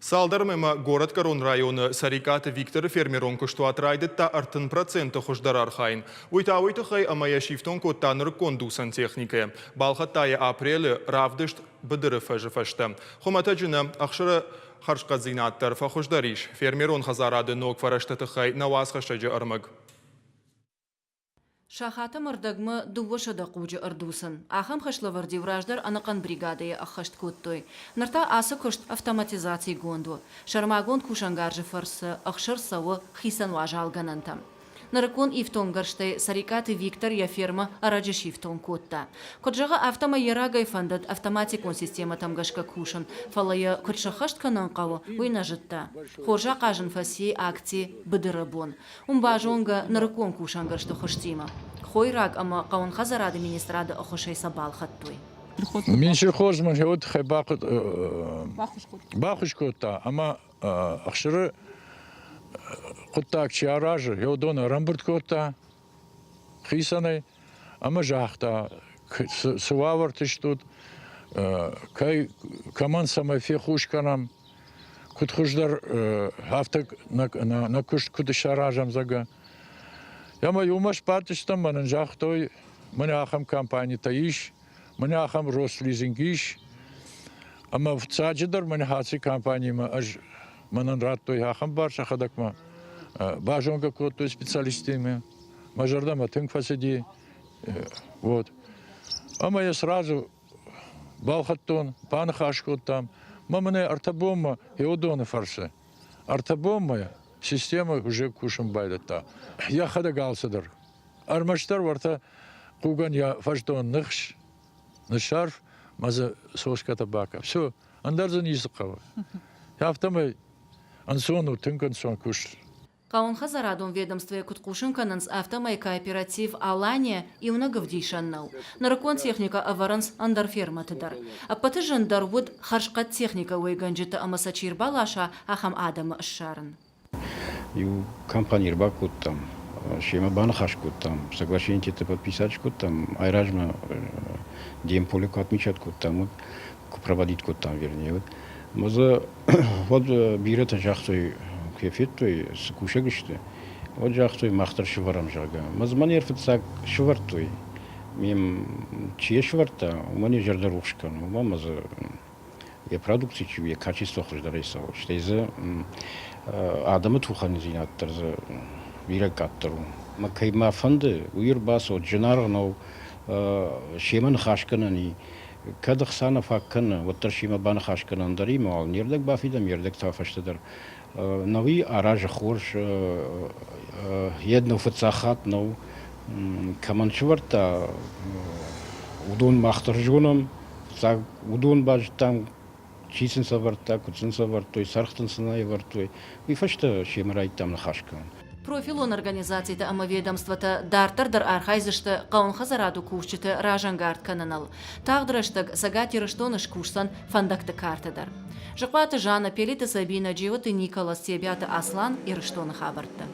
Салдармема город Корон районы Сарикаты Виктор фермерон куштуат райдетта артын проценты хуждарар хайын. Уйта хай амая шифтон коттаныр конду сантехника. Балхаттайы апрелі равдышт быдыры фажы. Хомата жүна ақшыры харшқазинаттар фахуждариш. Фермерон хазарады ног фараштаты хай наваз хашаджы армаг. Шахата мырдагмы дувышы да қуджы ырдусын. Ахам хашлаварди враждар анакан бригадыя ахашт коттой. Нарта асы кошт автоматизации гонду. Шармагон кушангаржы фарсы ахшыр савы хисан важалганантам. Наракон ифтонгарштай Сарикаты Виктор я ферма араджы шифтон котта. Коджага автома ярагай фандат автоматикон система тамгашка кушан. Фалая котшахашт кананқавы уйна жытта. Хоржа қажын фаси акции быдырыбон. Умбажонга наракон кушангаршты хоштима. Хойрак ама қауын хазарады министрады охошай сабал хаттуй. Менше хозман хеот хай бахуш котта, ама ахшыры Құттак чаражы, еудона рамбырт котта, хисаны, ама жақта, сувавар тіштуд, кай команд самай фехушканам, күтхуждар хафтак на күшт күті шаражам зага. Яма юмаш патыштам, манын жақтой, міне ахам компания таиш, міне ахам Рослизингиш, ама в цаджидар міне хаци компанияма аж манан раттой ахам барша хадакма бажонга коттой специалистами мажардама тынк фасиди вот. Ама я сразу балхаттон панхашкоттам мамане артабома еудоны фарсы. Артабома система уже кушам байдата. Я хадагалсадар. Армаштар варта куган я фаштон нахш нашарф маза соската бака. Все, андарзан языкава. Я автомой ансону тынкансон куш. Қауын хазарадон ведомстве куткушын кананс автомай кооператив Алания и унаговдейшаннау. Наракон техника аваранс андар ферматыдар. Аппаты жандар вуд харшқат техника уйганжыты амаса чирбалаша ахам адамы ышшарын. Ю компания бакут там, шема банахаш кут там, соглашение те подписать кут там, айражма демполику отмечать кут там, проводить кут там вернее. Маза вот бирета жахтой кефеттой скушегиште. Вот жахтой махтар шварам жага. Маза манер фитсак швартой. Мим чье шварта, у меня жардарушка, у мамаза я продукции чье качество хождарайса. Что из адамы туханы зинаттар за биракаттру. Макай мафанды уйрбас от дженарнау шеман хашканани. Кадах сана факкана, вот торшима бана хашканан дарима, ал нердек бафидам, ердек тафаштадар. Нави аража хорш, едно фацахат, но каманчварта, удон махтаржунам, удон баж там, чисен саварта, куцен савартой, сархтан санай вартой, и фашта шемарай там на хашкан. Профилон организацията ама ведомствата дартардар архайзышты қауын хазараду кушчыты ражангард кананал. Тағдырыштық сагатирыштоныш кушсан фандакты картадар. Жықпаты Жана Пелиты Сабина Дживаты Николас Себята Аслан ирыштоны хабартты.